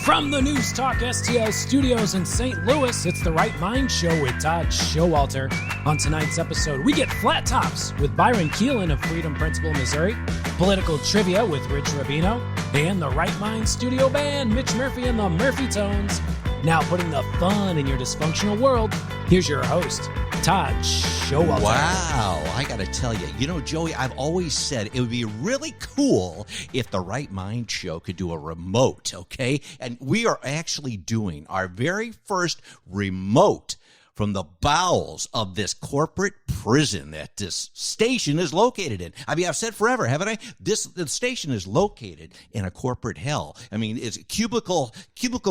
From the News Talk STL studios in St. Louis, it's the Right Mind Show with Todd Showalter. On tonight's episode, we get Flat Tops with Byron Keelin of Freedom Principle, Missouri, political trivia with Rich Rubino, and the Right Mind Studio Band, Mitch Murphy and the Murphy Tones. Now putting the fun in your dysfunctional world, here's your host, Todd Showalter. Wow, I got to tell you, Joey, I've always said it would be really cool if the Right Mind Show could do a remote, okay? And we are actually doing our very first remote from the bowels of this corporate prison that this station is located in. I mean, I've said forever, haven't I? The station is located in a corporate hell. I mean, it's cubicle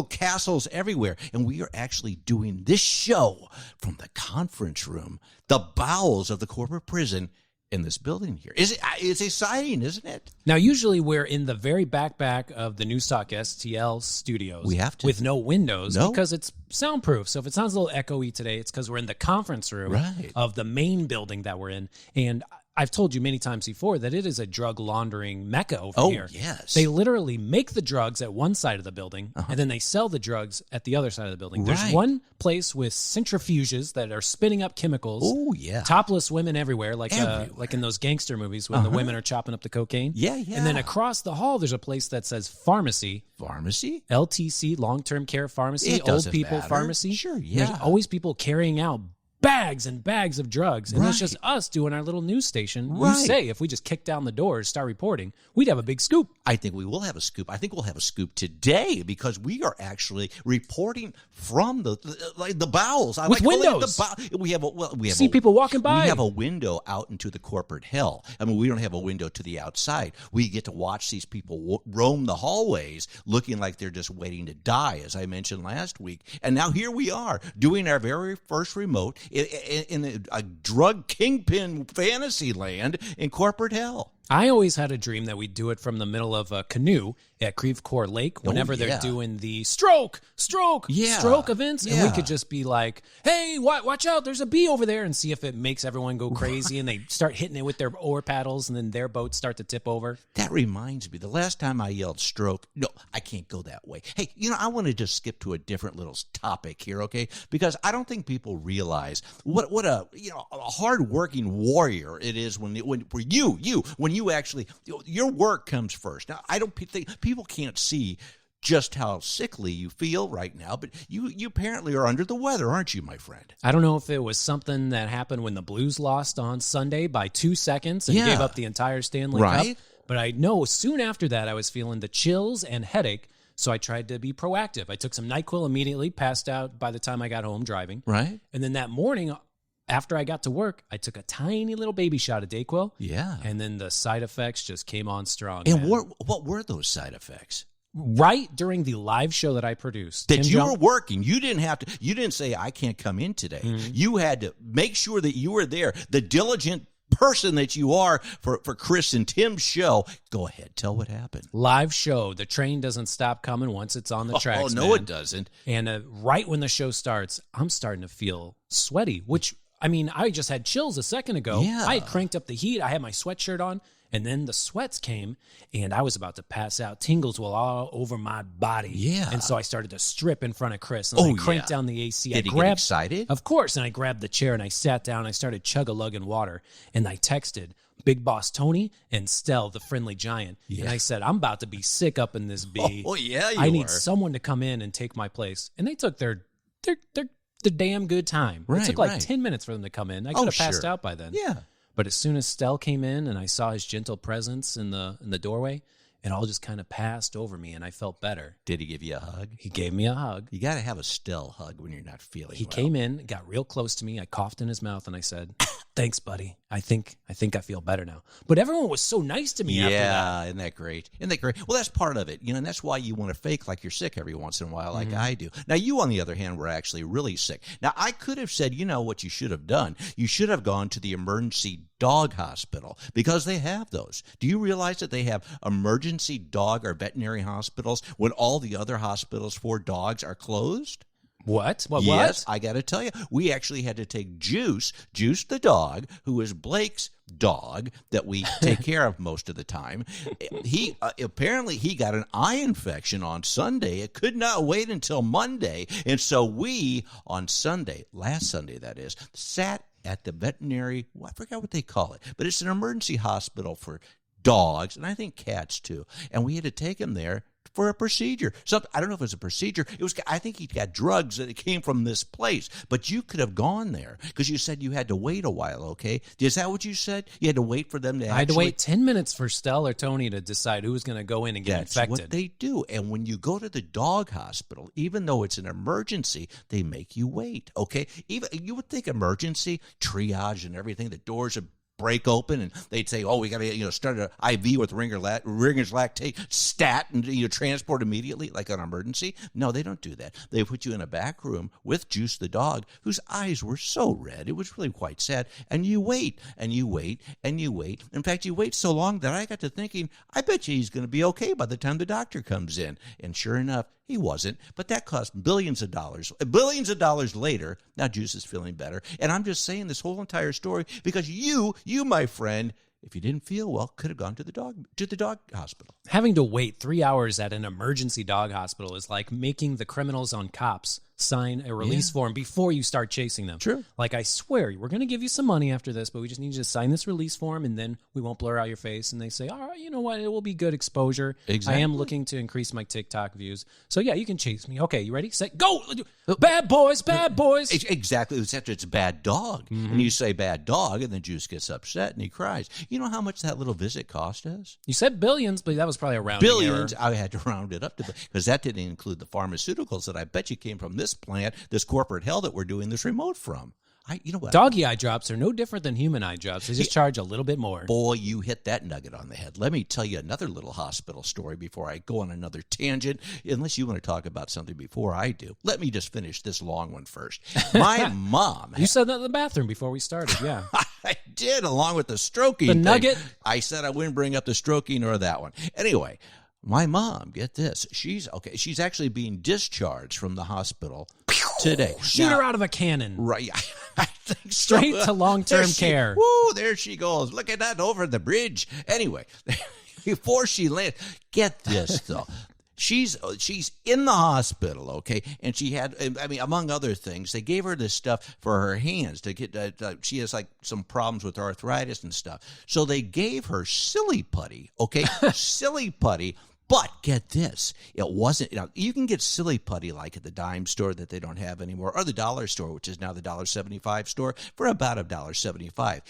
castles everywhere. And we are actually doing this show from the conference room, the bowels of the corporate prison in this building here. It's exciting, isn't it? Now, usually we're in the very back of the News Talk STL studios. We have to. With no windows because it's soundproof. So if it sounds a little echoey today, it's because we're in the conference room of the main building that we're in. And I've told you many times before that it is a drug laundering mecca over here. Oh, yes. They literally make the drugs at one side of the building, and then they sell the drugs at the other side of the building. There's one place with centrifuges that are spinning up chemicals. Oh, yeah. Topless women everywhere, like in those gangster movies when the women are chopping up the cocaine. Yeah. And then across the hall, there's a place that says pharmacy. Pharmacy? LTC, long-term care pharmacy, old people pharmacy. Sure, yeah. There's always people carrying out bags and bags of drugs. And it's just us doing our little news station. You say if we just kick down the doors, start reporting, we'd have a big scoop. I think we will have a scoop. I think we'll have a scoop today because we are actually reporting from the bowels. With windows. We have See people walking by. We have a window out into the corporate hell. I mean, we don't have a window to the outside. We get to watch these people roam the hallways looking like they're just waiting to die, as I mentioned last week. And now here we are doing our very first remote in a drug kingpin fantasy land in corporate hell. I always had a dream that we'd do it from the middle of a canoe at Creve Coeur Lake whenever they're doing the stroke events. And we could just be like, hey, watch out, there's a bee over there, and see if it makes everyone go crazy. And they start hitting it with their oar paddles, and then their boats start to tip over. That reminds me, the last time I yelled stroke, no, I can't go that way. Hey, I want to just skip to a different little topic here, okay? Because I don't think people realize what a hard-working warrior it is when you actually, your work comes first. Now, I don't think people can't see just how sickly you feel right now, but you apparently are under the weather, aren't you, my friend? I don't know if it was something that happened when the Blues lost on Sunday by 2 seconds and gave up the entire Stanley Cup, but I know soon after that I was feeling the chills and headache, so I tried to be proactive. I took some NyQuil immediately, passed out by the time I got home driving. Right. And then that morning, after I got to work, I took a tiny little baby shot of Dayquil. Yeah. And then the side effects just came on strong. And what were those side effects? Right during the live show that I produced. That you were working. You didn't say, I can't come in today. Mm-hmm. You had to make sure that you were there. The diligent person that you are for Chris and Tim's show. Go ahead. Tell what happened. Live show. The train doesn't stop coming once it's on the tracks. Oh, no, it doesn't. And right when the show starts, I'm starting to feel sweaty, which, I mean, I just had chills a second ago. Yeah. I had cranked up the heat. I had my sweatshirt on, and then the sweats came, and I was about to pass out. Tingles were all over my body. Yeah. And so I started to strip in front of Chris, and I cranked down the AC. Did he get excited? Of course. And I grabbed the chair, and I sat down. I started chug-a-lugging water, and I texted Big Boss Tony and Stell, the friendly giant. Yeah. And I said, I'm about to be sick up in this bee. Oh, yeah, I need someone to come in and take my place. And they took their damn good time. It took like 10 minutes for them to come in. I could have passed out by then. Yeah. But as soon as Stell came in and I saw his gentle presence in the doorway, it all just kind of passed over me and I felt better. Did he give you a hug? He gave me a hug. You got to have a Stell hug when you're not feeling well. He came in, got real close to me. I coughed in his mouth and I said, thanks, buddy. I think I feel better now. But everyone was so nice to me after that. Yeah, isn't that great? Well, that's part of it. And that's why you want to fake like you're sick every once in a while like I do. Now, you, on the other hand, were actually really sick. Now, I could have said, what you should have done? You should have gone to the emergency dog hospital because they have those. Do you realize that they have emergency dog or veterinary hospitals when all the other hospitals for dogs are closed? What? Yes, I got to tell you, we actually had to take Juice the dog, who is Blake's dog that we take care of most of the time. He apparently he got an eye infection on Sunday. It could not wait until Monday, and so we on Sunday, last Sunday that is, sat at the veterinary. Well, I forgot what they call it, but it's an emergency hospital for dogs and I think cats too. And we had to take him there for a procedure. So I don't know if it was a procedure. It was. I think he got drugs that came from this place. But you could have gone there because you said you had to wait a while. Okay, is that what you said? You had to wait for them to. I had to wait 10 minutes for Stell or Tony to decide who was going to go in and get infected. That's what they do. And when you go to the dog hospital, even though it's an emergency, they make you wait. Okay, even you would think emergency triage and everything. The doors are break open and they'd say, oh, we got to start an IV with Ringer's lactate stat and transport immediately like an emergency. No, they don't do that. They put you in a back room with Juice the dog, whose eyes were so red. It was really quite sad. And you wait and you wait and you wait. In fact, you wait so long that I got to thinking, I bet you he's going to be okay by the time the doctor comes in. And sure enough, he wasn't, but that cost billions of dollars. Billions of dollars later, now Juice is feeling better. And I'm just saying this whole entire story because you, my friend, if you didn't feel well, could have gone to the dog hospital. Having to wait 3 hours at an emergency dog hospital is like making the criminals on cops sign a release form before you start chasing them. True. Like, I swear, we're going to give you some money after this, but we just need you to sign this release form, and then we won't blur out your face. And they say, all right, you know what? It will be good exposure. Exactly. I am looking to increase my TikTok views. So, yeah, you can chase me. Okay, you ready? Set, go! Bad boys, bad boys. Exactly. Except it's a bad dog. Mm-hmm. And you say bad dog, and then Juice gets upset, and he cries. You know how much that little visit cost us? You said billions, but that was probably a rounding billions. error. I had to round it up to because that didn't include the pharmaceuticals that I bet you came from this plant, this corporate hell that we're doing this remote from. You know what? Doggy eye drops are no different than human eye drops. They just charge a little bit more. Boy, you hit that nugget on the head. Let me tell you another little hospital story before I go on another tangent, unless you want to talk about something before I do. Let me just finish this long one first. My mom. You said that in the bathroom before we started, yeah. I did, along with the stroking The thing. nugget? I said I wouldn't bring up the stroking or that one. Anyway, my mom, get this. She's actually being discharged from the hospital today. Shoot her out of a cannon. Right. I think so. Straight to long-term care. Woo, there she goes. Look at that over the bridge. Anyway, before she lands, get this, though. She's in the hospital, okay, and she had, among other things, they gave her this stuff for her hands to get. She has like some problems with arthritis and stuff, so they gave her silly putty, okay, silly putty. But get this, it wasn't, you can get silly putty like at the dime store that they don't have anymore, or the dollar store, which is now the $1.75 store, for about $1.75.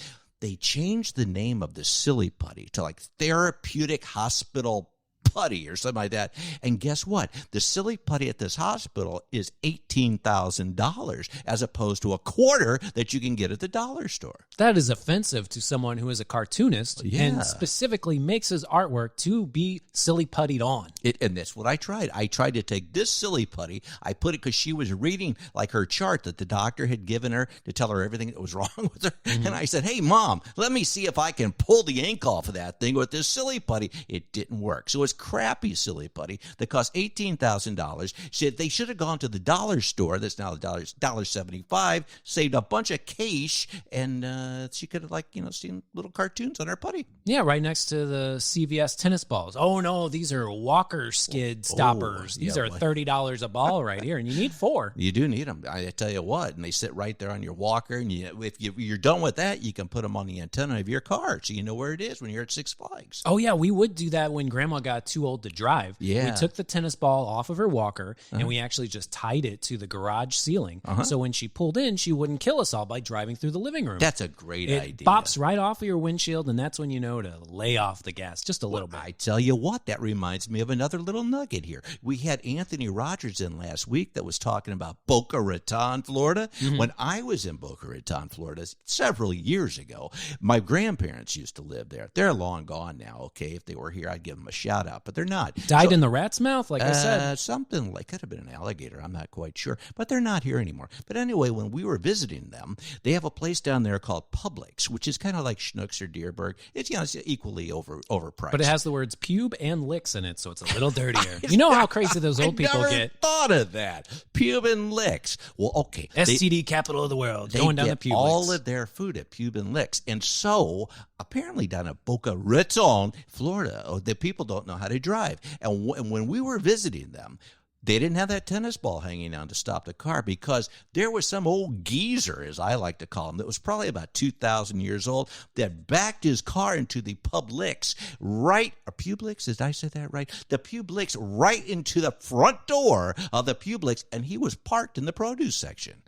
They changed the name of the silly putty to like therapeutic hospital putty or something like that. And guess what? The silly putty at this hospital is $18,000 as opposed to a quarter that you can get at the dollar store. That is offensive to someone who is a cartoonist and specifically makes his artwork to be silly puttied on. And that's what I tried. I tried to take this silly putty. I put it because she was reading like her chart that the doctor had given her to tell her everything that was wrong with her. Mm-hmm. And I said, hey, Mom, let me see if I can pull the ink off of that thing with this silly putty. It didn't work. So it's crappy silly putty that cost $18,000. Said they should have gone to the dollar store. That's now $1.75. Saved a bunch of cash, and she could have seen little cartoons on her putty. Yeah, right next to the CVS tennis balls. Oh no, these are walker skid stoppers. These are $30 a ball right here, and you need 4. You do need them. I tell you what, and they sit right there on your walker. And if you're done with that, you can put them on the antenna of your car, so you know where it is when you're at Six Flags. Oh yeah, we would do that when Grandma got too old to drive. Yeah. We took the tennis ball off of her walker, and we actually just tied it to the garage ceiling. So when she pulled in, she wouldn't kill us all by driving through the living room. That's a great idea. It bops right off of your windshield, and that's when you know to lay off the gas just a little bit. I tell you what, that reminds me of another little nugget here. We had Anthony Rogers in last week that was talking about Boca Raton, Florida. Mm-hmm. When I was in Boca Raton, Florida, several years ago, my grandparents used to live there. They're long gone now, okay? If they were here, I'd give them a shout out. out, but they're not. Died in the rat's mouth, like I said. Something like, could have been an alligator. I'm not quite sure, but they're not here anymore. But anyway, when we were visiting them, they have a place down there called Publix, which is kind of like Schnucks or Deerberg. It's, it's equally overpriced. But it has the words pube and licks in it, so it's a little dirtier. You know how crazy those old people get. I never thought of that. Pube and licks. Well, okay. STD capital of the world. Going down the Publix. All of their food at Pube and Licks. And so, apparently down at Boca Raton, Florida, the people don't know how to drive. And when we were visiting them, they didn't have that tennis ball hanging on to stop the car because there was some old geezer, as I like to call him, that was probably about 2,000 years old, that backed his car into the Publix, Publix, did I say that right? The Publix right into the front door of the Publix, and he was parked in the produce section.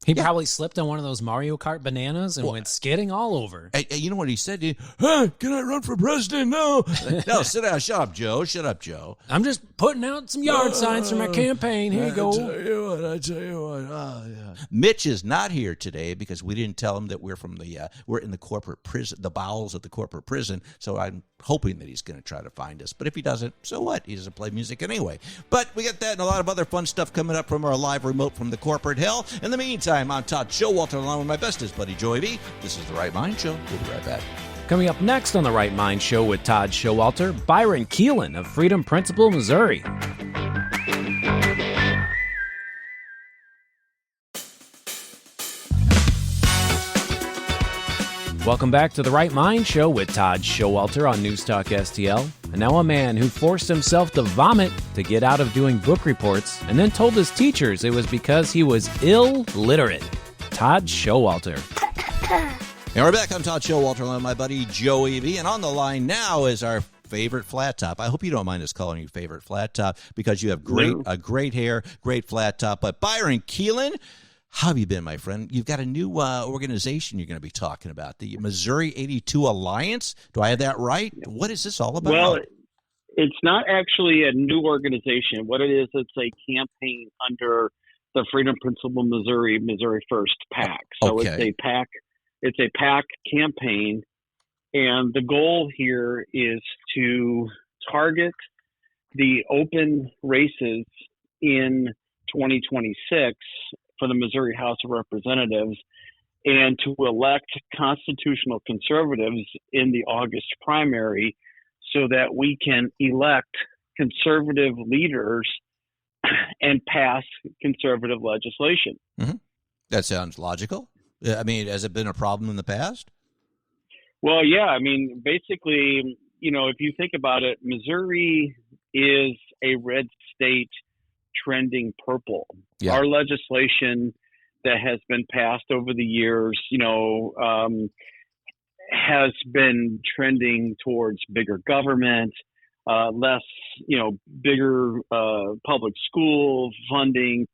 He probably slipped on one of those Mario Kart bananas and went skidding all over. You know what he said? Hey, can I run for president? No. No, sit down. Shut up, Joe. I'm just putting out some yard signs for my campaign. Here you go. I tell you what. Yeah. Mitch is not here today because we didn't tell him that we're from we're in the corporate prison, the bowels of the corporate prison. So I'm hoping that he's going to try to find us. But if he doesn't, so what? He doesn't play music anyway. But we got that and a lot of other fun stuff coming up from our live remote from the corporate hell. In the meantime, I'm Todd Showalter along with my bestest buddy Joey B. This is The Right Mind Show. We'll be right back. Coming up next on The Right Mind Show with Todd Showalter, Byron Keelin of Freedom Principle, Missouri. Welcome back to The Right Mind Show with Todd Showalter on News Talk STL. And now a man who forced himself to vomit to get out of doing book reports and then told his teachers it was because he was illiterate. Todd Showalter. And we're back. I'm Todd Showalter along with my buddy Joey B. And on the line now is our favorite flat top. I hope you don't mind us calling you favorite flat top because you have great hair, great flat top. But Byron Keelin, how have you been, my friend? You've got a new organization you're going to be talking about, the Missouri 82 Alliance. Do I have that right? What is this all about? Well, it's not actually a new organization. What it is, it's a campaign under the Freedom Principle Missouri First PAC. So okay. It's a PAC campaign, and the goal here is to target the open races in 2026 for the Missouri House of Representatives and to elect constitutional conservatives in the August primary so that we can elect conservative leaders and pass conservative legislation. Mm-hmm. That sounds logical. I mean, has it been a problem in the past? Well, yeah. I mean, basically, if you think about it, Missouri is a red state trending purple. Yeah. Our legislation that has been passed over the years, has been trending towards bigger government, less, bigger public school funding,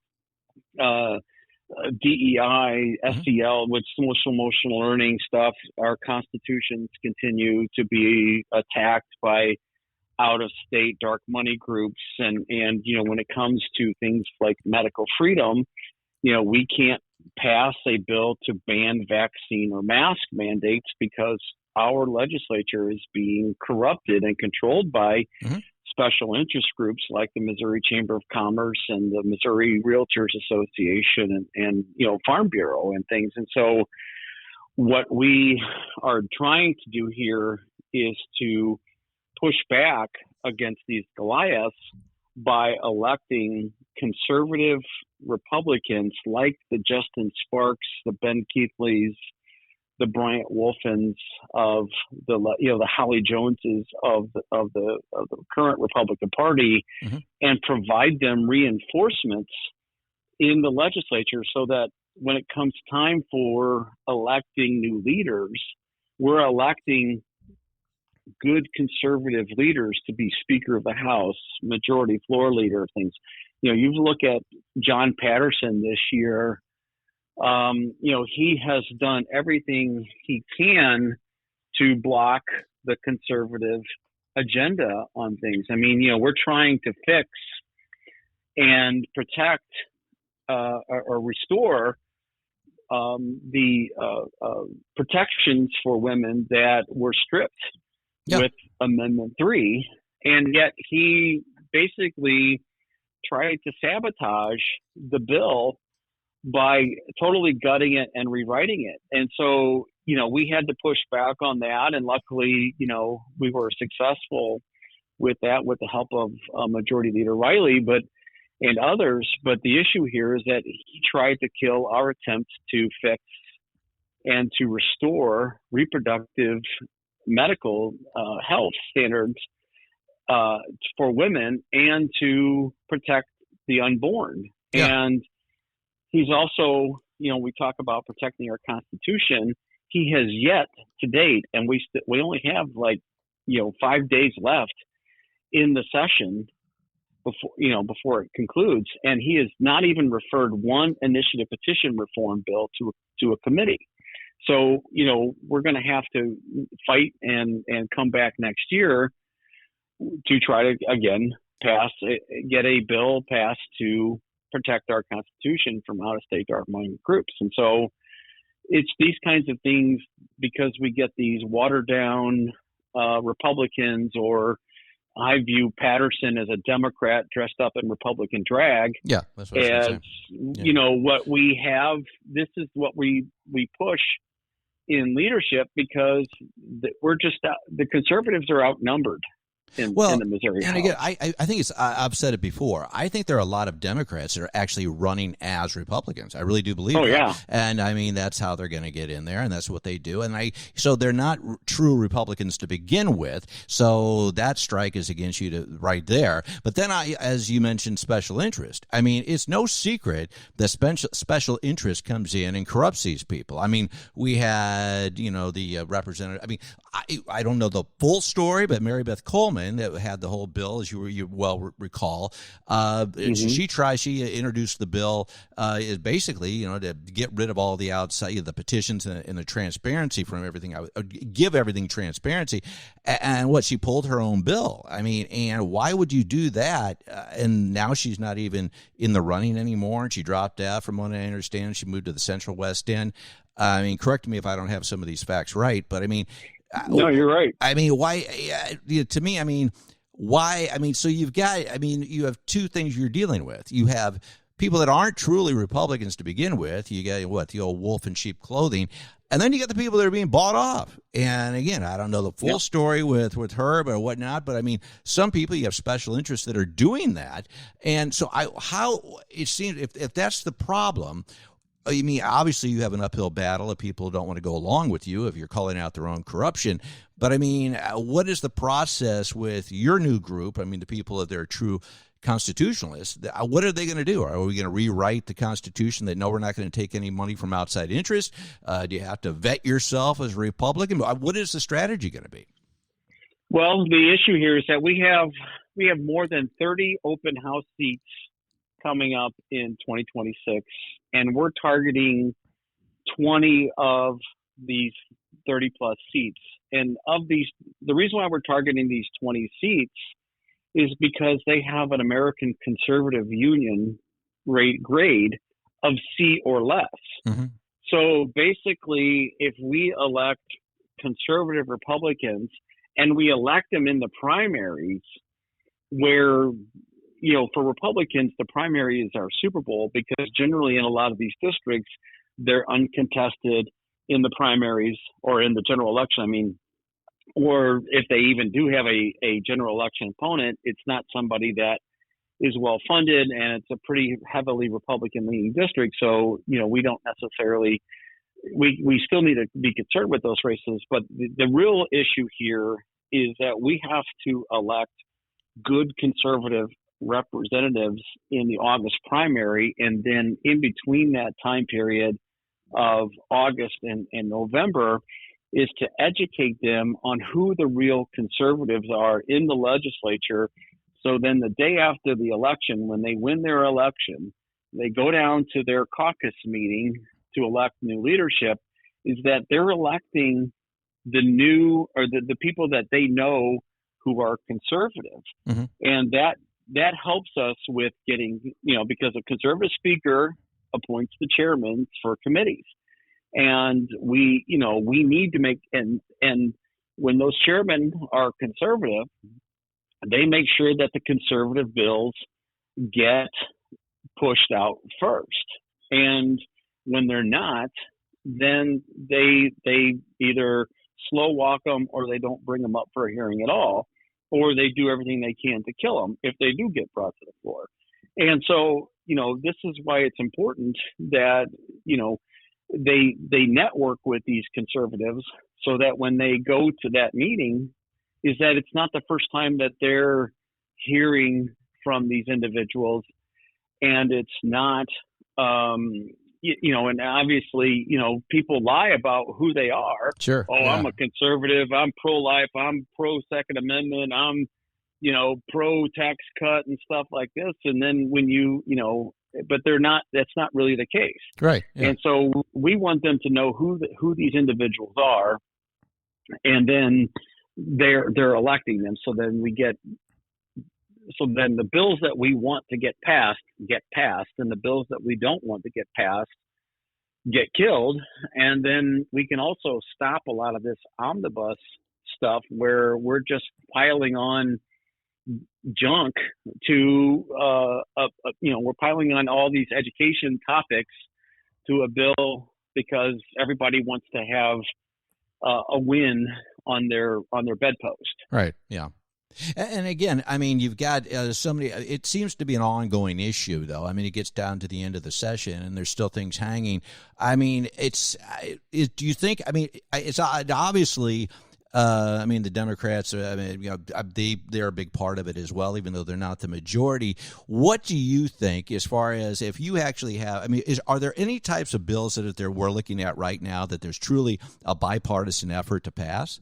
DEI, SEL, which social emotional learning stuff. Our constitutions continue to be attacked by out-of-state dark money groups, and when it comes to things like medical freedom, we can't pass a bill to ban vaccine or mask mandates because our legislature is being corrupted and controlled by special interest groups like the Missouri Chamber of Commerce and the Missouri Realtors Association and Farm Bureau and things. And so what we are trying to do here is to push back against these Goliaths by electing conservative Republicans like the Justin Sparks, the Ben Keithleys, the Bryant Wolfens of the Holly Joneses of the current Republican Party, and provide them reinforcements in the legislature so that when it comes time for electing new leaders, we're electing good conservative leaders to be Speaker of the House, Majority Floor Leader of things. You look at John Patterson this year. He has done everything he can to block the conservative agenda on things. I mean, we're trying to fix and protect or restore the protections for women that were stripped with Amendment 3. And yet he basically tried to sabotage the bill by totally gutting it and rewriting it. And so, we had to push back on that. And luckily, we were successful with that with the help of Majority Leader Riley and others. But the issue here is that he tried to kill our attempts to fix and to restore reproductive medical health standards for women and to protect the unborn. Yeah. And he's also, we talk about protecting our Constitution. He has yet to date, and we only have 5 days left in the session before it concludes, and he has not even referred one initiative petition reform bill to a committee. So, we're going to have to fight and come back next year to try to, again, get a bill passed to protect our Constitution from out-of-state dark-minded groups. And so it's these kinds of things, because we get these watered-down Republicans, or I view Patterson as a Democrat dressed up in Republican drag. Yeah, that's what I was as, what we have, this is what we push in leadership, because the conservatives are outnumbered in the Missouri House. And again, I think I've said it before. I think there are a lot of Democrats that are actually running as Republicans. I really do believe that. Yeah. And I mean, that's how they're going to get in there, and that's what they do. And so they're not true Republicans to begin with. So that strike is against you right there. But then as you mentioned, special interest. I mean, it's no secret that special interest comes in and corrupts these people. I mean, we had, the representative. I mean, I don't know the full story, but Mary Beth Coleman, that had the whole bill, as you well recall, she introduced the bill basically, to get rid of all the outside, the petitions and the transparency from everything. Give everything transparency, and what she pulled her own bill. I mean, and why would you do that? And now she's not even in the running anymore, and she dropped out. From what I understand, she moved to the Central West End. I mean, correct me if I don't have some of these facts right, but I mean. No, you're right. I mean, why? To me, I mean, why? I mean, so you have two things you're dealing with. You have people that aren't truly Republicans to begin with. You got the old wolf in sheep clothing, and then you got the people that are being bought off. And again, I don't know the full story with her or whatnot, but I mean, some people, you have special interests that are doing that, and so how it seems if that's the problem. I mean, obviously you have an uphill battle if people don't want to go along with you, if you're calling out their own corruption. But I mean, what is the process with your new group? I mean, the people that are true constitutionalists, what are they going to do? Are we going to rewrite the Constitution that, no, we're not going to take any money from outside interest? Do you have to vet yourself as a Republican? What is the strategy going to be? Well, the issue here is that we have more than 30 open house seats coming up in 2026, and we're targeting 20 of these 30 plus seats. And of these, the reason why we're targeting these 20 seats is because they have an American Conservative Union grade of C or less. Mm-hmm. So basically, if we elect conservative Republicans and we elect them in the primaries, where for Republicans, the primary is our Super Bowl, because generally in a lot of these districts, they're uncontested in the primaries or in the general election. Or if they even do have a general election opponent, it's not somebody that is well funded, and it's a pretty heavily Republican leaning district. So, we don't necessarily, we still need to be concerned with those races. But the real issue here is that we have to elect good conservative representatives in the August primary, and then in between that time period of August and November is to educate them on who the real conservatives are in the legislature. So then the day after the election, when they win their election, they go down to their caucus meeting to elect new leadership, is that they're electing the new, or the people that they know who are conservative. Mm-hmm. And that helps us with getting, because a conservative speaker appoints the chairman for committees. And we need to make, and when those chairmen are conservative, they make sure that the conservative bills get pushed out first. And when they're not, then they either slow walk them, or they don't bring them up for a hearing at all, or they do everything they can to kill them if they do get brought to the floor. And so, this is why it's important that, they network with these conservatives, so that when they go to that meeting, is that it's not the first time that they're hearing from these individuals, and it's not, and obviously, people lie about who they are. Sure. Oh, yeah. I'm a conservative. I'm pro-life. I'm pro-Second Amendment. I'm, pro-tax cut and stuff like this. And then when but they're not. That's not really the case. Right. Yeah. And so we want them to know who these individuals are, and then they're electing them. So then the bills that we want to get passed, and the bills that we don't want to get passed get killed. And then we can also stop a lot of this omnibus stuff where we're just piling on junk to, we're piling on all these education topics to a bill because everybody wants to have a win on their bedpost. Right. Yeah. And again, I mean, you've got somebody. It seems to be an ongoing issue, though. I mean, it gets down to the end of the session, and there's still things hanging. I mean, do you think? I mean, it's obviously. I mean, the Democrats. They're a big part of it as well, even though they're not the majority. What do you think, as far as if you actually have? I mean, are there any types of bills that we're looking at right now that there's truly a bipartisan effort to pass?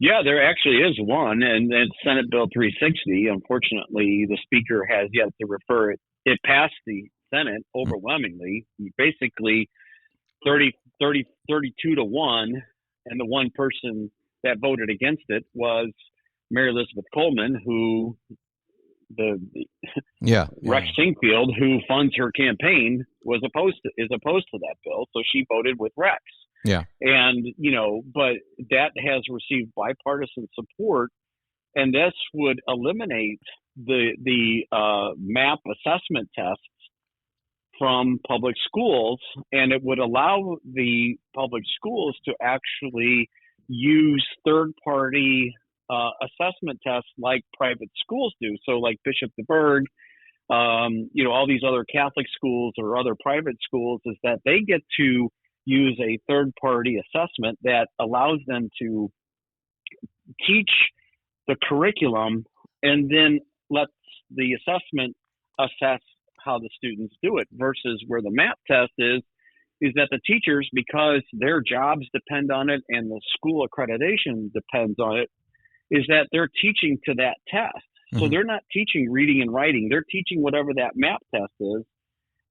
Yeah, there actually is one, and it's Senate Bill 360. Unfortunately, the Speaker has yet to refer it. It passed the Senate overwhelmingly, basically 32 to 1, and the one person that voted against it was Mary Elizabeth Coleman, who Rex Singfield, who funds her campaign, is opposed to that bill, so she voted with Rex. Yeah. And, but that has received bipartisan support, and this would eliminate the MAP assessment tests from public schools, and it would allow the public schools to actually use third-party assessment tests like private schools do. So like Bishop DeBerg, all these other Catholic schools or other private schools, is that they get to use a third-party assessment that allows them to teach the curriculum and then lets the assessment assess how the students do it, versus where the MAP test is that the teachers, because their jobs depend on it and the school accreditation depends on it, is that they're teaching to that test. Mm-hmm. So they're not teaching reading and writing. They're teaching whatever that MAP test is.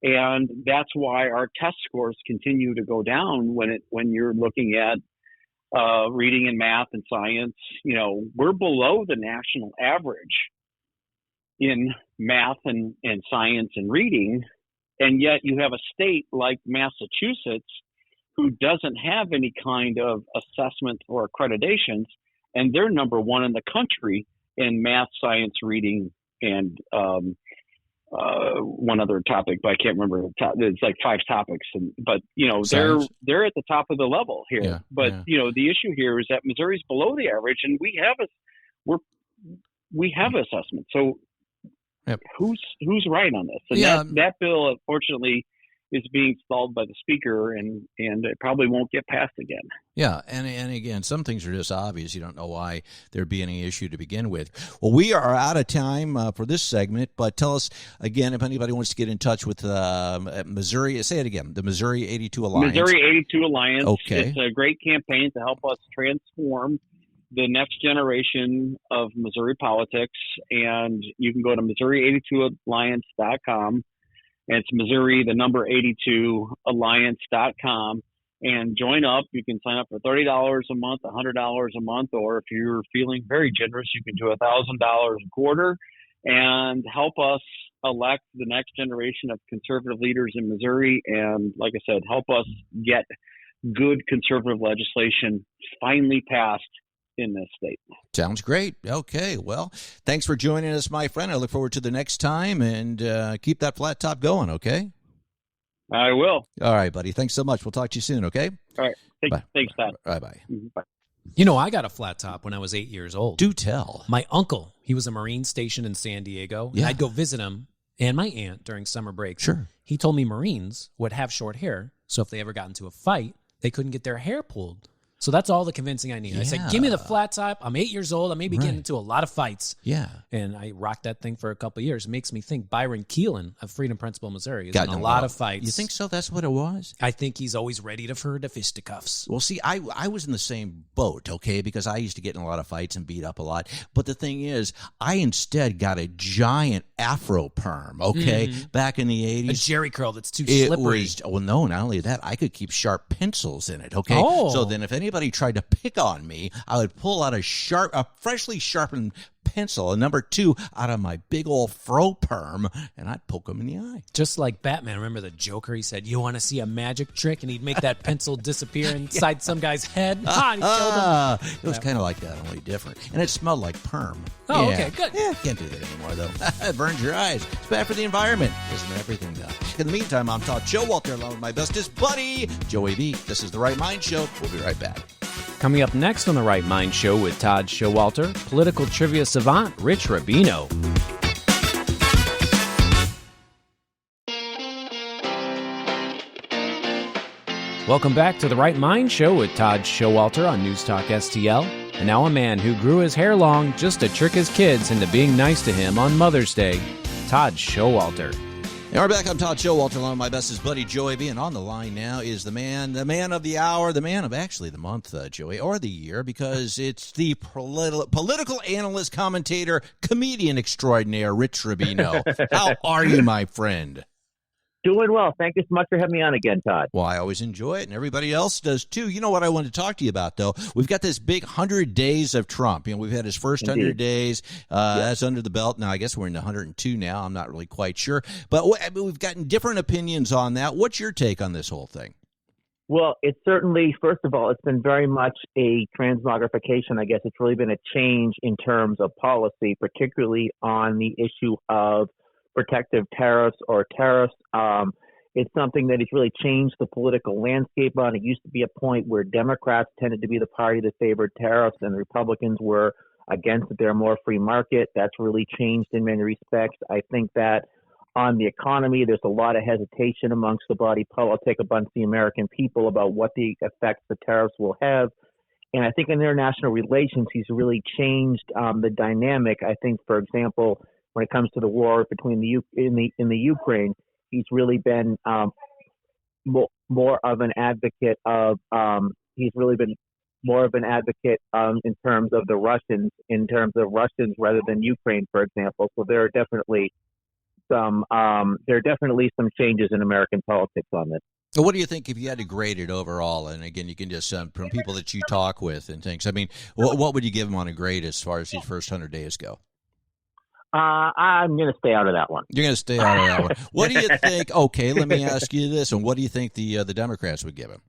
And that's why our test scores continue to go down when you're looking at reading and math and science. We're below the national average in math and science and reading, and yet you have a state like Massachusetts who doesn't have any kind of assessment or accreditations, and they're number one in the country in math, science, reading, and one other topic, but I can't remember. It's like 5 topics, but they're at the top of the level here. Yeah, but the issue here is that Missouri's below the average, and we have assessment. So yep. Who's right on this? And that bill, unfortunately, is being stalled by the Speaker, and it probably won't get passed again. Yeah, and again, some things are just obvious. You don't know why there'd be any issue to begin with. Well, we are out of time for this segment, but tell us again if anybody wants to get in touch with Missouri. Say it again, the Missouri 82 Alliance. Missouri 82 Alliance. Okay. It's a great campaign to help us transform the next generation of Missouri politics, and you can go to Missouri82alliance.com. And it's Missouri, the number 82 alliance.com, and join up. You can sign up for $30 a month, $100 a month, or if you're feeling very generous, you can do $1,000 a quarter and help us elect the next generation of conservative leaders in Missouri. And like I said, help us get good conservative legislation finally passed in this state. Sounds great. Okay. Well, thanks for joining us, my friend. I look forward to the next time, and keep that flat top going, okay? I will. All right, buddy. Thanks so much. We'll talk to you soon, okay? All right. Thanks, Todd. Bye-bye. Bye. You know, I got a flat top when I was 8 years old. Do tell. My uncle, he was a Marine stationed in San Diego. Yeah. And I'd go visit him and my aunt during summer break. Sure. He told me Marines would have short hair, so if they ever got into a fight, they couldn't get their hair pulled. So that's all the convincing I need. I said, give me the flat top. I'm 8 years old. I may be getting into a lot of fights. Yeah. And I rocked that thing for a couple of years. It makes me think Byron Keelin of Freedom Principle, Missouri is Got in a no lot doubt. of fights. You think so? That's what it was? I think he's always ready for the fisticuffs. Well, see, I was in the same boat, okay, because I used to get in a lot of fights and beat up a lot. But the thing is, I instead got a giant afro perm, okay, back in the 80s. A jerry curl that's too It slippery. was, well, no, not only that, I could keep sharp pencils in it, okay? Oh. So then if anybody tried to pick on me, I would pull out a freshly sharpened pencil, a number 2, out of my big old fro perm, and I'd poke him in the eye. Just like Batman. Remember the Joker? He said, you want to see a magic trick? And he'd make that pencil disappear inside some guy's head. And he killed him. It was kind of like that, only different. And it smelled like perm. Oh, Yeah. okay, good. Yeah, can't do that anymore, though. It burns your eyes. It's bad for the environment. Isn't everything, though? In the meantime, I'm Todd Showalter, along with my bestest buddy, Joey B. This is The Right Mind Show. We'll be right back. Coming up next on The Right Mind Show with Todd Showalter, political trivia savant Rich Rubino. Welcome back to The Right Mind Show with Todd Showalter on News Talk STL. And now a man who grew his hair long just to trick his kids into being nice to him on Mother's Day, Todd Showalter. And we're back. I'm Todd Showalter, along with my bestest buddy, Joey B. And on the line now is the man of the hour, the man of actually the month, Joey, or the year, because it's the political analyst, commentator, comedian extraordinaire, Rich Rubino. How are you, my friend? Doing well. Thank you so much for having me on again, Todd. Well, I always enjoy it, and everybody else does too. You know what I wanted to talk to you about, though? We've got this big 100 days of Trump. You know, we've had his first 100 days. That's under the belt. Now, I guess we're in 102 now. I'm not really quite sure. But we've gotten different opinions on that. What's your take on this whole thing? Well, it's certainly, first of all, it's been very much a transmogrification. I guess it's really been a change in terms of policy, particularly on the issue of protective tariffs or tariffs. It's something that has really changed the political landscape on. It used to be a point where Democrats tended to be the party that favored tariffs and Republicans were against their more free market. That's really changed in many respects. I think that on the economy, there's a lot of hesitation amongst the body politic, amongst the American people about what the effects the tariffs will have. And I think in international relations, he's really changed the dynamic. I think, for example, when it comes to the war between in the Ukraine, he's really been more of an advocate of. He's really been more of an advocate in terms of the Russians, rather than Ukraine, for example. So there are definitely some changes in American politics on this. So what do you think if you had to grade it overall? And again, you can just from people that you talk with and things. I mean, what would you give him on a grade as far as these first 100 days go? I'm going to stay out of that one. You're going to stay out of that one. What do you think? Okay, let me ask you this. And what do you think the Democrats would give him?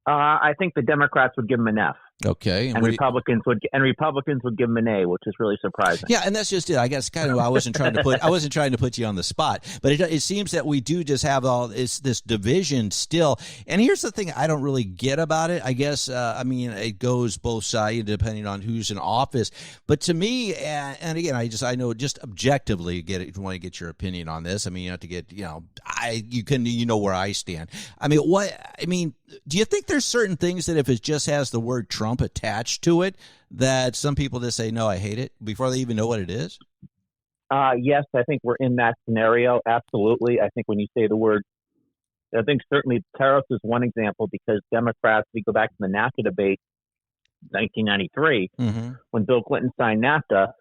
I think the Democrats would give him an F. Okay, and Republicans would give him an A, which is really surprising. Yeah, and that's just it. I guess kind of I wasn't trying to put you on the spot, but it seems that we do just have all this division still. And here's the thing I don't really get about it. I guess I mean it goes both sides depending on who's in office. But to me, and again, I know just objectively get it. If you want to get your opinion on this, I mean you have to get you know where I stand. I mean, do you think there's certain things that if it just has the word Trump attached to it, that some people just say, no, I hate it, before they even know what it is? Yes, I think we're in that scenario. Absolutely. I think when you say the word, I think certainly tariffs is one example, because Democrats, we go back to the NAFTA debate, 1993, when Bill Clinton signed NAFTA,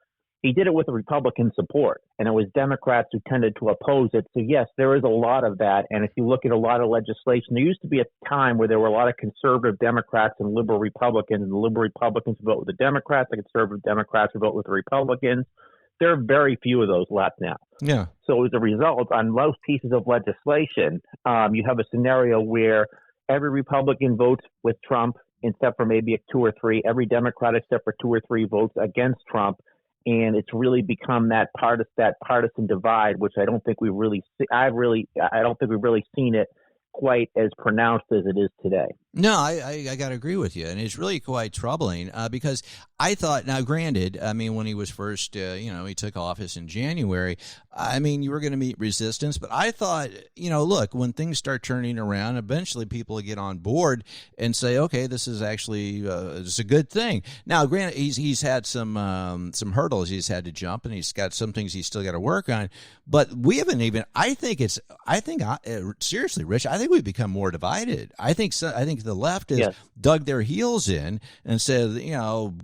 he did it with a Republican support, and it was Democrats who tended to oppose it. So, yes, there is a lot of that. And if you look at a lot of legislation, there used to be a time where there were a lot of conservative Democrats and liberal Republicans, and the liberal Republicans would vote with the Democrats, the conservative Democrats would vote with the Republicans. There are very few of those left now. Yeah. So as a result, on most pieces of legislation, you have a scenario where every Republican votes with Trump, except for maybe 2 or 3, every Democrat except for 2 or 3 votes against Trump. And it's really become that partisan divide, which I don't think we've really seen it quite as pronounced as it is today. No, I got to agree with you, and it's really quite troubling because I thought, now granted, I mean, when he was first, he took office in January, I mean, you were going to meet resistance, but I thought, look, when things start turning around, eventually people will get on board and say, okay, this is actually this is a good thing. Now, granted, he's had some hurdles he's had to jump, and he's got some things he's still got to work on, but we haven't even. Seriously, Rich, I think we've become more divided. I think the left has dug their heels in and said,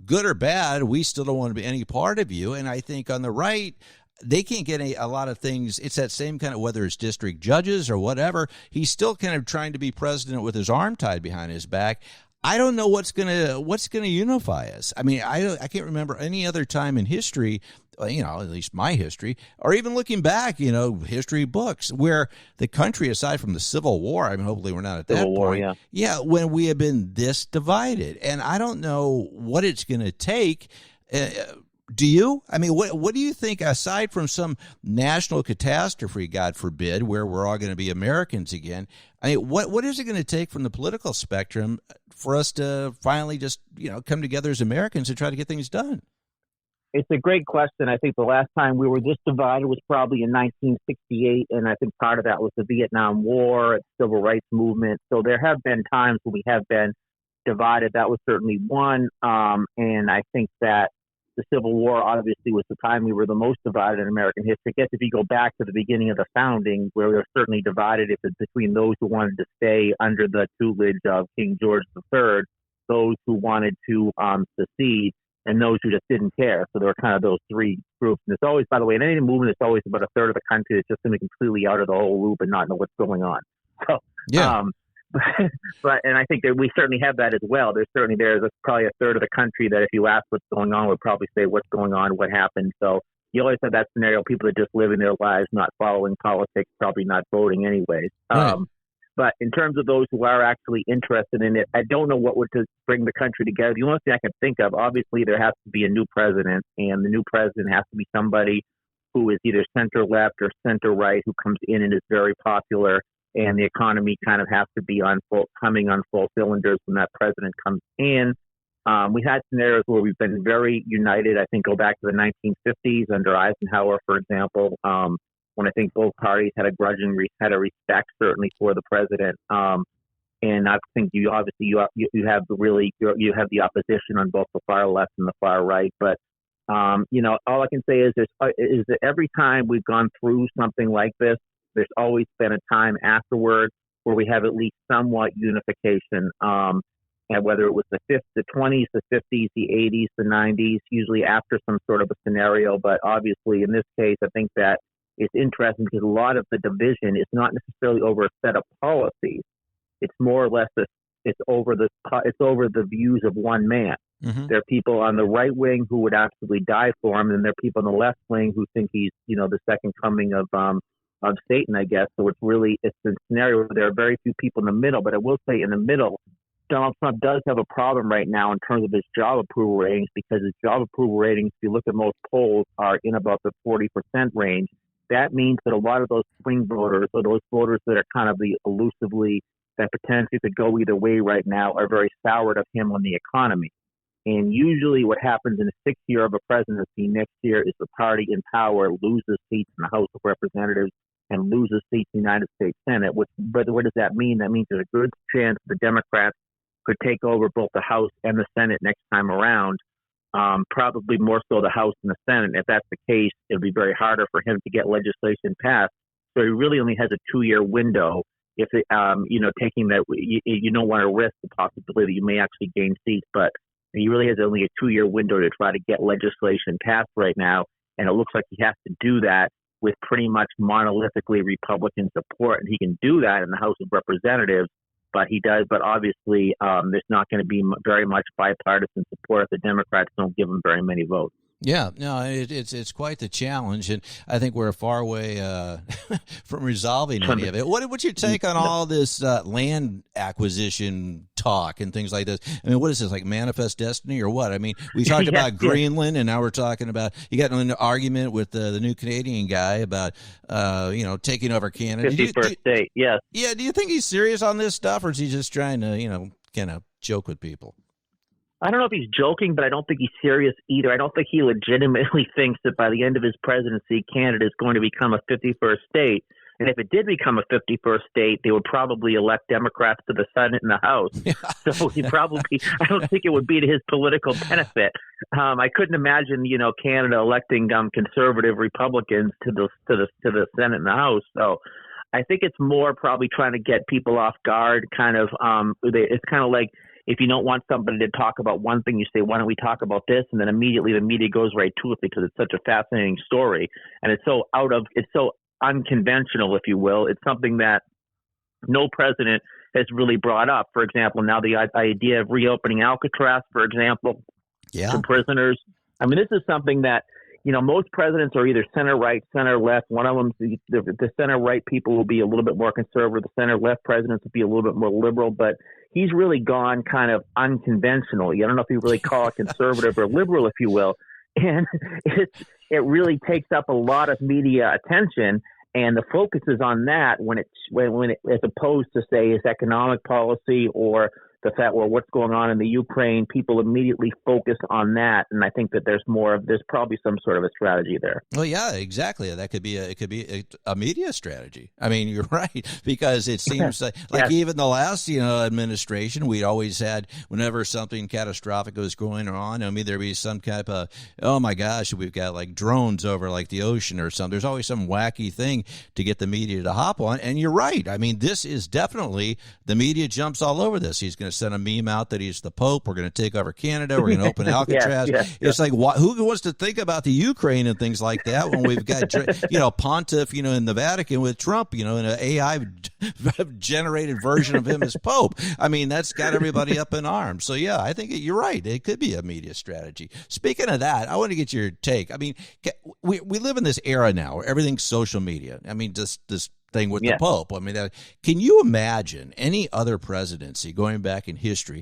good or bad, we still don't want to be any part of you. And I think on the right, they can't get a lot of things. It's that same kind of, whether it's district judges or whatever, he's still kind of trying to be president with his arm tied behind his back. I don't know what's gonna unify us. I mean, I can't remember any other time in history, at least my history, or even looking back, history books, where the country, aside from the Civil War, I mean, hopefully we're not at that point. Yeah, when we have been this divided, and I don't know what it's going to take. Do you? I mean, what do you think, aside from some national catastrophe, God forbid, where we're all going to be Americans again? I mean, what is it going to take from the political spectrum for us to finally just, come together as Americans and try to get things done? It's a great question. I think the last time we were this divided was probably in 1968, and I think part of that was the Vietnam War, civil rights movement. So there have been times when we have been divided. That was certainly one, and I think that the Civil War obviously was the time we were the most divided in American history. I guess if you go back to the beginning of the founding, where we were certainly divided between those who wanted to stay under the tutelage of King George III, those who wanted to secede, and those who just didn't care. So there were kind of those 3 groups. And it's always, by the way, in any movement, it's always about a third of the country that's just going to be completely out of the whole loop and not know what's going on. So, and I think that we certainly have that as well. There's probably a third of the country that if you ask what's going on, would probably say what's going on, what happened. So you always have that scenario, people that just living their lives, not following politics, probably not voting anyways. Right. But in terms of those who are actually interested in it, I don't know what would to bring the country together. The only thing I can think of, obviously, there has to be a new president, and the new president has to be somebody who is either center left or center right, who comes in and is very popular, and the economy kind of has to be humming on full cylinders when that president comes in. We've had scenarios where we've been very united. I think go back to the 1950s under Eisenhower, for example, when I think both parties had a respect certainly for the president. And I think you have the opposition on both the far left and the far right. But all I can say is that every time we've gone through something like this, there's always been a time afterward where we have at least somewhat unification. And whether it was the 20s, the 50s, the 80s, the 90s, usually after some sort of a scenario. But obviously, in this case, I think that it's interesting because a lot of the division is not necessarily over a set of policies. It's more or less it's over the views of one man. Mm-hmm. There are people on the right wing who would absolutely die for him, and there are people on the left wing who think he's the second coming of Satan, I guess. So it's a scenario where there are very few people in the middle. But I will say, in the middle, Donald Trump does have a problem right now in terms of his job approval ratings, because his job approval ratings, if you look at most polls, are in about the 40% range. That means that a lot of those swing voters, or those voters that are kind of the elusively that potentially could go either way right now, are very soured of him on the economy. And usually what happens in the 6th year of a presidency next year is the party in power loses seats in the House of Representatives and loses seats in the United States Senate. What does that mean? That means there's a good chance the Democrats could take over both the House and the Senate next time around, probably more so the House and the Senate. If that's the case, it'll be very harder for him to get legislation passed. So he really only has a 2-year window. If taking that, you don't want to risk the possibility that you may actually gain seats, but he really has only a 2-year window to try to get legislation passed right now. And it looks like he has to do that with pretty much monolithically Republican support. And he can do that in the House of Representatives, but he does. But obviously, there's not going to be very much bipartisan support if the Democrats don't give him very many votes. Yeah, no, it's quite the challenge, and I think we're far away from resolving any of it. What's your take on all this land acquisition talk and things like this? I mean, what is this, like Manifest Destiny or what? I mean, we talked about Greenland, and now we're talking about, you got in an argument with the new Canadian guy about taking over Canada. 51st state, yes. Yeah, do you think he's serious on this stuff, or is he just trying to kind of joke with people? I don't know if he's joking, but I don't think he's serious either. I don't think he legitimately thinks that by the end of his presidency, Canada is going to become a 51st state. And if it did become a 51st state, they would probably elect Democrats to the Senate and the House. Yeah. So I don't think it would be to his political benefit. I couldn't imagine, Canada electing conservative Republicans to the Senate and the House. So I think it's more probably trying to get people off guard. It's kind of like, if you don't want somebody to talk about one thing, you say, why don't we talk about this? And then immediately the media goes right to it because it's such a fascinating story. And it's so unconventional, if you will. It's something that no president has really brought up. For example, now the idea of reopening Alcatraz, for example, to prisoners. I mean, this is something that, most presidents are either center-right, center-left. One of them, the center-right people will be a little bit more conservative. The center-left presidents will be a little bit more liberal. But he's really gone kind of unconventional. I don't know if you really call it conservative or liberal, if you will. And it really takes up a lot of media attention. And the focus is on that when as opposed to, say, his economic policy or the fact, what's going on in the Ukraine, people immediately focus on that. And I think that there's probably some sort of a strategy there. Well, yeah, exactly. That could be a media strategy. I mean, you're right, because it seems like even the last, administration, we always had, whenever something catastrophic was going on, I mean, there'd be some type of, oh my gosh, we've got like drones over like the ocean or something. There's always some wacky thing to get the media to hop on. And you're right. I mean, this is definitely, the media jumps all over this. He's going to send a meme out that he's the Pope. We're going to take over Canada. We're going to open Alcatraz. It's like, who wants to think about the Ukraine and things like that when we've got, Pontiff, in the Vatican with Trump, in an AI generated version of him as Pope. I mean, that's got everybody up in arms. So, yeah, I think you're right. It could be a media strategy. Speaking of that, I want to get your take. I mean, we live in this era now where everything's social media. I mean, this thing with the Pope. I mean, can you imagine any other presidency going back in history?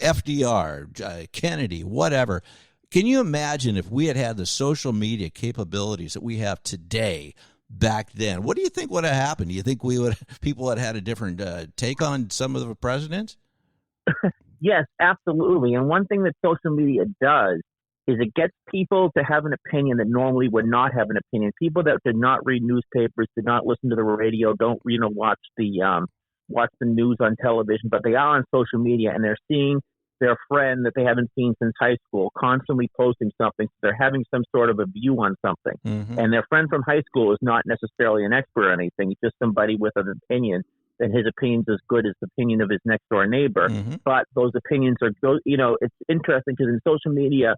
FDR, Kennedy, whatever. Can you imagine if we had the social media capabilities that we have today back then? What do you think would have happened? Do you think people would have had a different take on some of the presidents? Yes, absolutely. And one thing that social media does is it gets people to have an opinion that normally would not have an opinion. People that did not read newspapers, did not listen to the radio, don't watch the news on television, but they are on social media and they're seeing their friend that they haven't seen since high school constantly posting something. So they're having some sort of a view on something. Mm-hmm. And their friend from high school is not necessarily an expert or anything. He's just somebody with an opinion, and his opinion's as good as the opinion of his next door neighbor. Mm-hmm. But those opinions are, it's interesting because in social media,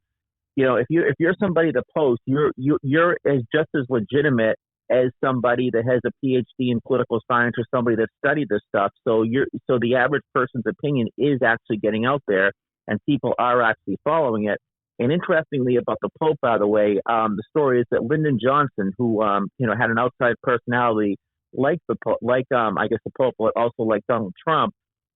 if you're somebody that posts, you're as just as legitimate as somebody that has a PhD in political science or somebody that studied this stuff. So the average person's opinion is actually getting out there, and people are actually following it. And interestingly about the Pope, by the way, the story is that Lyndon Johnson, who had an outside personality like the Pope, I guess the Pope, but also like Donald Trump.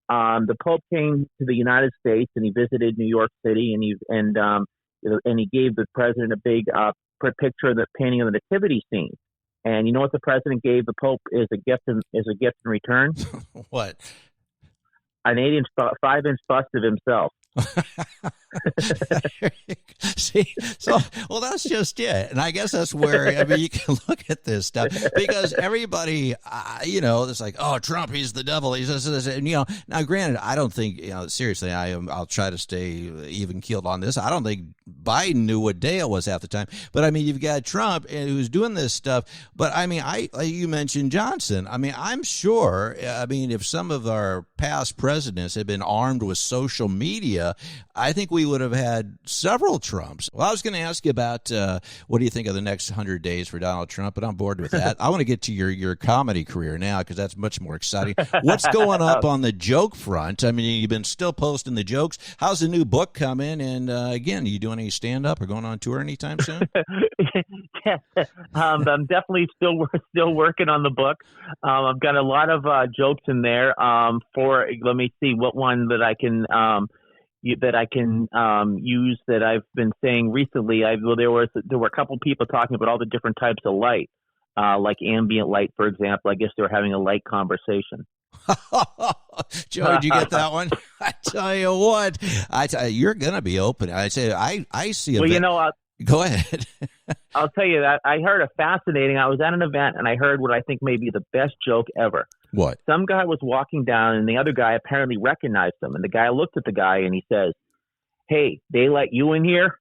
The Pope came to the United States and he visited New York City, and he gave the president a big picture of the painting of the nativity scene. And you know what the president gave the Pope as a gift in return? What? An 5-inch bust of himself. See, that's just it. And I guess that's where, you can look at this stuff because everybody, it's like, oh, Trump, he's the devil. He's this. And, now granted, I don't think, seriously, I'll try to stay even keeled on this. I don't think Biden knew what day it was half the time. But you've got Trump who's doing this stuff. But you mentioned Johnson. I'm sure, if some of our past presidents had been armed with social media, I think we would have had several Trumps. Well, I was going to ask you about what do you think of the next 100 days for Donald Trump, but I'm bored with that. I want to get to your comedy career now because that's much more exciting. What's going up on the joke front? I mean, you've been still posting the jokes. How's the new book coming? And again, are you doing any stand-up or going on tour anytime soon? I'm definitely still working on the book. I've got a lot of jokes in there. Let me see what one that I can use that I've been saying recently. There were a couple people talking about all the different types of light, like ambient light, for example. I guess they were having a light conversation. Joe, did you get that one? I tell you what, you're gonna be open. I say I see. Go ahead. I'll tell you that I heard a fascinating. I was at an event and I heard what I think may be the best joke ever. What? Some guy was walking down and the other guy apparently recognized him. And the guy looked at the guy and he says, "Hey, they let you in here?"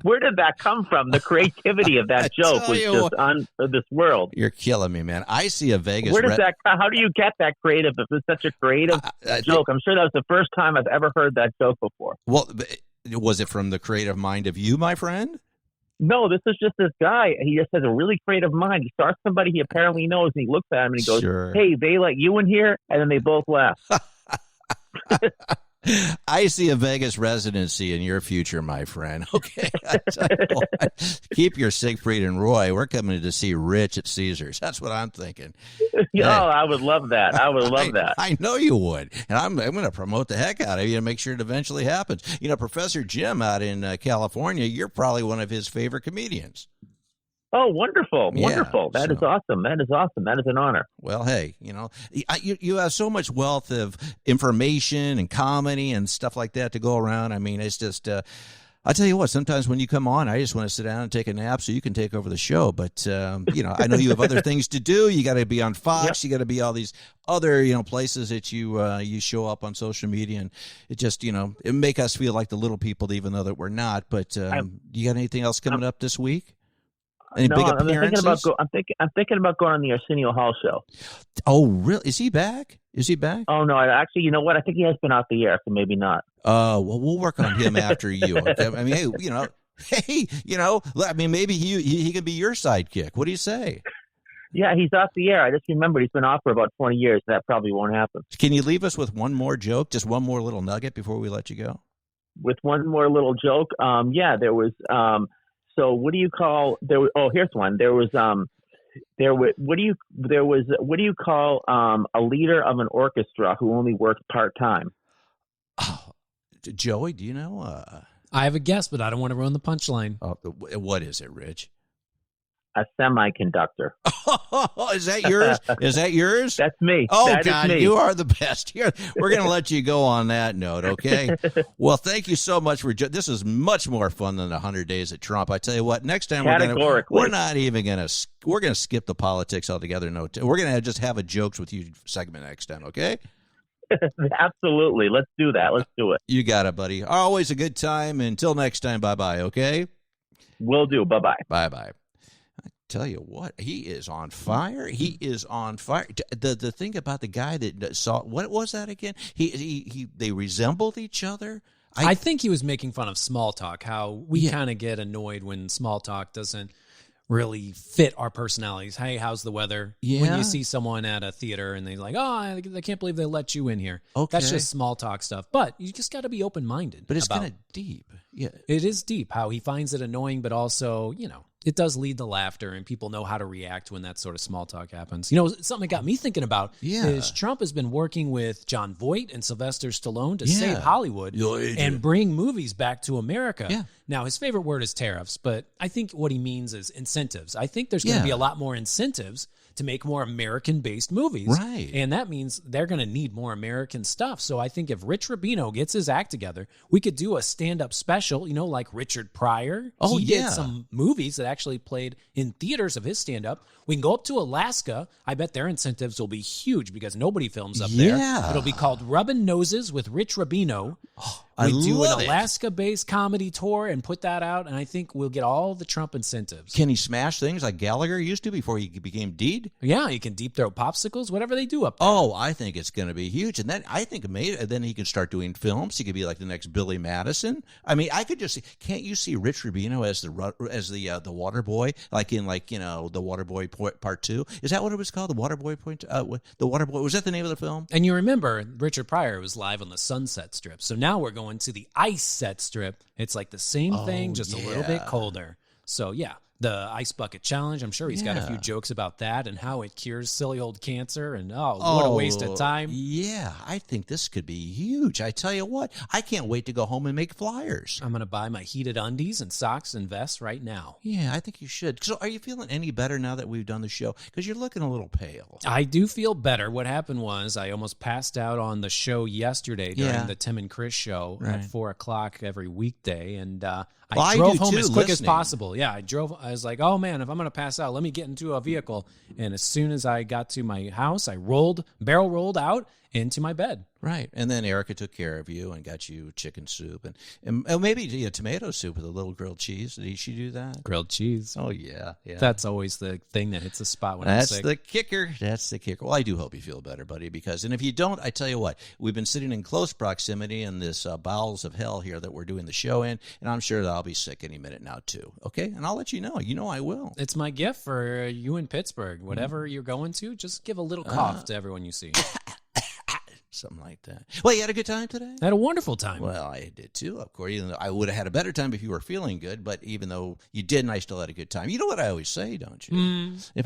Where did that come from? The creativity of that joke was just on this world. You're killing me, man. I see a Vegas. Where does that? How do you get that creative? If it's such a creative joke, I'm sure that was the first time I've ever heard that joke before. Well, was it from the creative mind of you, my friend? No, this is just this guy. He just has a really creative mind. He starts somebody he apparently knows, and he looks at him and he goes, Sure. "Hey, they let you in here?" And then they both laugh. I see a Vegas residency in your future, my friend. Okay. I tell you what, keep your Siegfried and Roy. We're coming to see Rich at Caesars. That's what I'm thinking. I would love that. I would love that. I know you would. And I'm going to promote the heck out of you to make sure it eventually happens. You know, Professor Jim out in California, you're probably one of his favorite comedians. Oh, wonderful. Wonderful. That is awesome. That is awesome. That is an honor. Well, hey, you have so much wealth of information and comedy and stuff like that to go around. I mean, it's just, I'll tell you what, sometimes when you come on, I just want to sit down and take a nap so you can take over the show. But, I know you have other things to do. You got to be on Fox. Yep. You got to be all these other, places that you show up on social media. And it just, it make us feel like the little people, even though that we're not. But you got anything else coming up this week? Any big appearances? I'm thinking about going on the Arsenio Hall show. Oh, really? Is he back? Oh no! Actually, you know what? I think he has been off the air, so maybe not. Well, we'll work on him after you. Okay? I mean, maybe he can be your sidekick. What do you say? Yeah, he's off the air. I just remembered he's been off for about 20 years. That probably won't happen. Can you leave us with one more joke, just one more little nugget before we let you go? With one more little joke, there was. So what do you call there? Here's one. There was what do you call a leader of an orchestra who only works part-time? Oh, Joey, do you know? I have a guess, but I don't want to ruin the punchline. What is it, Rich? A semiconductor. Oh, is that yours? That's me. Oh, that God, is me. you are the best. We're going to let you go on that note, okay? Well, thank you so much for this is much more fun than 100 Days at Trump. I tell you what, next time we're not even going to we're going to skip the politics altogether. No, we're going to just have a jokes with you segment next time, okay? Absolutely. Let's do that. Let's do it. You got it, buddy. Always a good time. Until next time, bye-bye, okay? Will do. Bye-bye. Bye-bye. Tell you what, he is on fire. He is on fire. The thing about the guy that saw, what was that again? They resembled each other. I think he was making fun of small talk, how we kind of get annoyed when small talk doesn't really fit our personalities. Hey, how's the weather? Yeah. When you see someone at a theater and they're like, oh, I can't believe they let you in here. Okay. That's just small talk stuff. But you just got to be open-minded. But it's kind of deep. Yeah. It is deep, how he finds it annoying, but also, it does lead to laughter, and people know how to react when that sort of small talk happens. Something that got me thinking about is Trump has been working with John Voight and Sylvester Stallone to save Hollywood and bring movies back to America. Yeah. Now, his favorite word is tariffs, but I think what he means is incentives. I think there's going to be a lot more incentives to make more American-based movies. Right. And that means they're going to need more American stuff. So I think if Rich Rubino gets his act together, we could do a stand-up special, like Richard Pryor. He did some movies that actually played in theaters of his stand-up. We can go up to Alaska. I bet their incentives will be huge because nobody films up there. It'll be called Rubbin' Noses with Rich Rubino. I We do love an it. Alaska-based comedy tour and put that out, and I think we'll get all the Trump incentives. Can he smash things like Gallagher used to before he became Deed? Yeah, you can deep throat popsicles, whatever they do up there. Oh, I think it's going to be huge. And then I think then he can start doing films. He could be like the next Billy Madison. I mean, I could just see, can't you see Rich Rubino as the water boy, like in the Water Boy Part 2? Is that what it was called? The Water Boy the Water Boy, was that the name of the film? And you remember, Richard Pryor was live on the Sunset Strip. So now we're going to the Ice Set Strip. It's like the same thing, just a little bit colder. So, yeah. The Ice Bucket Challenge, I'm sure he's got a few jokes about that and how it cures silly old cancer. And, what a waste of time. Yeah, I think this could be huge. I tell you what, I can't wait to go home and make flyers. I'm going to buy my heated undies and socks and vests right now. Yeah, I think you should. So are you feeling any better now that we've done the show? Because you're looking a little pale. I do feel better. What happened was I almost passed out on the show yesterday during the Tim and Chris show at 4 o'clock every weekday. And I drove home as quick as possible. Yeah, I was like, oh, man, if I'm going to pass out, let me get into a vehicle. And as soon as I got to my house, I barrel rolled out into my bed. Right. And then Erica took care of you and got you chicken soup and maybe tomato soup with a little grilled cheese. Did she do that? Grilled cheese. Oh, yeah. That's always the thing that hits the spot when I'm sick. That's the kicker. Well, I do hope you feel better, buddy, and if you don't, I tell you what, we've been sitting in close proximity in this bowels of hell here that we're doing the show in, and I'm sure that I'll be sick any minute now, too. Okay? And I'll let you know. You know I will. It's my gift for you in Pittsburgh. Whatever you're going to, just give a little cough to everyone you see. Something like that. Well, you had a good time today? I had a wonderful time. Well, I did too, of course. Even though I would have had a better time if you were feeling good, but even though you didn't, I still had a good time. You know what I always say, don't you? If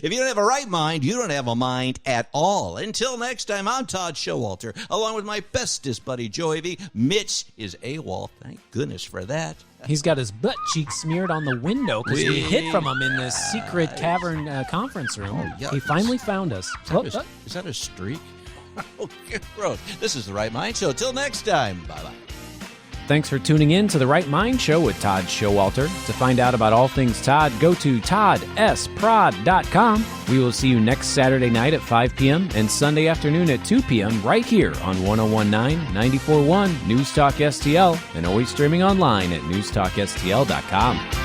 you don't have a right mind, you don't have a mind at all. Until next time, I'm Todd Showalter, along with my bestest buddy, Joey V. Mitch is AWOL. Thank goodness for that. He's got his butt cheek smeared on the window because we hid from him in this secret cavern conference room. Oh, yeah. He finally found us. Is that a streak? Okay, gross. This is The Right Mind Show. Till next time, bye-bye. Thanks for tuning in to The Right Mind Show with Todd Showalter. To find out about all things Todd, go to toddsprod.com. We will see you next Saturday night at 5 p.m. and Sunday afternoon at 2 p.m. right here on 101.9, 94.1 News Talk STL, and always streaming online at newstalkstl.com.